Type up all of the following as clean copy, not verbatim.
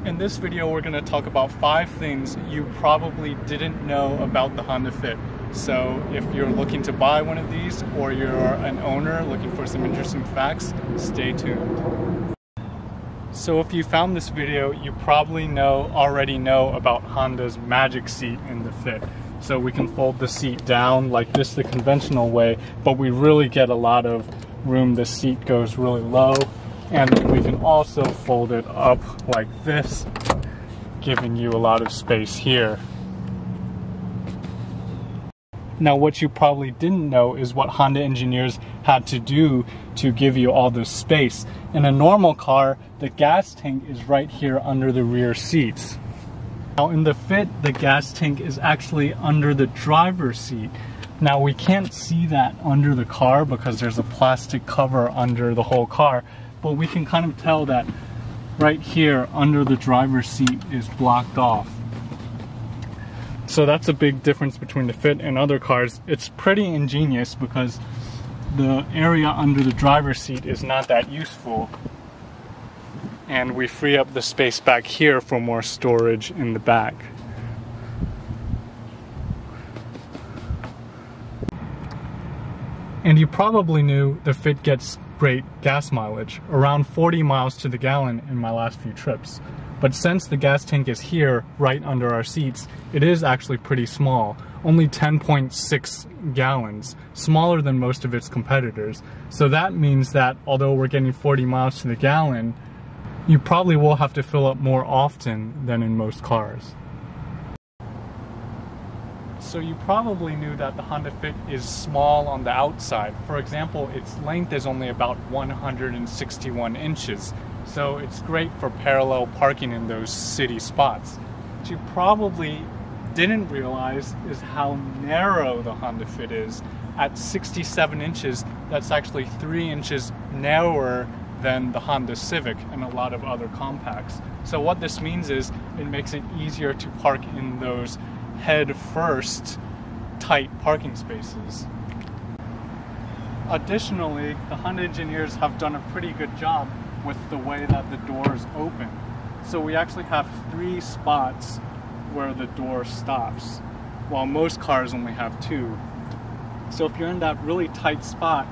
In this video, we're going to talk about 5 things you probably didn't know about the Honda Fit. So if you're looking to buy one of these, or you're an owner looking for some interesting facts, stay tuned. So if you found this video, you probably already know about Honda's Magic Seat in the Fit. So we can fold the seat down like this the conventional way, but we really get a lot of room. The seat goes really low. And we can also fold it up like this, giving you a lot of space here. Now, what you probably didn't know is what Honda engineers had to do to give you all this space. In a normal car, the gas tank is right here under the rear seats. Now in the Fit, the gas tank is actually under the driver's seat. Now we can't see that under the car because there's a plastic cover under the whole car. But we can kind of tell that right here under the driver's seat is blocked off. So that's a big difference between the Fit and other cars. It's pretty ingenious because the area under the driver's seat is not that useful. And we free up the space back here for more storage in the back. And you probably knew the Fit gets great gas mileage, around 40 miles to the gallon in my last few trips. But since the gas tank is here, right under our seats, it is actually pretty small, only 10.6 gallons, smaller than most of its competitors. So that means that although we're getting 40 miles to the gallon, you probably will have to fill up more often than in most cars. So you probably knew that the Honda Fit is small on the outside. For example, its length is only about 161 inches. So it's great for parallel parking in those city spots. What you probably didn't realize is how narrow the Honda Fit is. At 67 inches, that's actually 3 inches narrower than the Honda Civic and a lot of other compacts. So what this means is it makes it easier to park in those head-first tight parking spaces. Additionally, the Honda engineers have done a pretty good job with the way that the doors open. So we actually have 3 spots where the door stops, while most cars only have 2. So if you're in that really tight spot,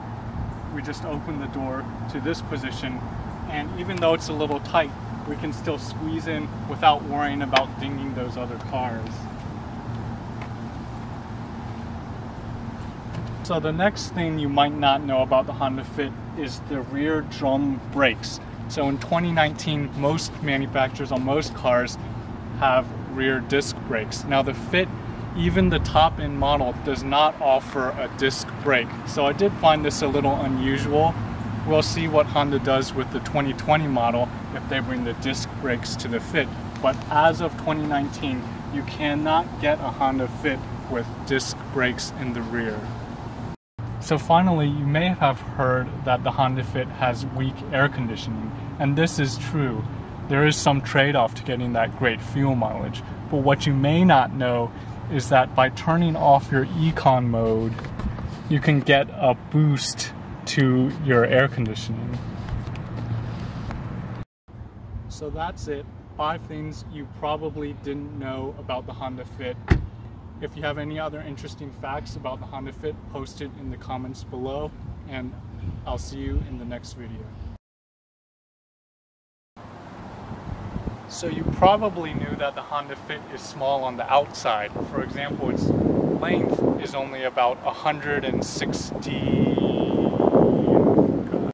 we just open the door to this position, and even though it's a little tight, we can still squeeze in without worrying about dinging those other cars. So the next thing you might not know about the Honda Fit is the rear drum brakes. So in 2019, most manufacturers on most cars have rear disc brakes. Now the Fit, even the top-end model, does not offer a disc brake. So I did find this a little unusual. We'll see what Honda does with the 2020 model if they bring the disc brakes to the Fit. But as of 2019, you cannot get a Honda Fit with disc brakes in the rear. So finally, you may have heard that the Honda Fit has weak air conditioning, and this is true. There is some trade-off to getting that great fuel mileage, but what you may not know is that by turning off your Econ mode, you can get a boost to your air conditioning. So that's it. 5 things you probably didn't know about the Honda Fit. If you have any other interesting facts about the Honda Fit, post it in the comments below, and I'll see you in the next video. So you probably knew that the Honda Fit is small on the outside. For example, its length is only about 160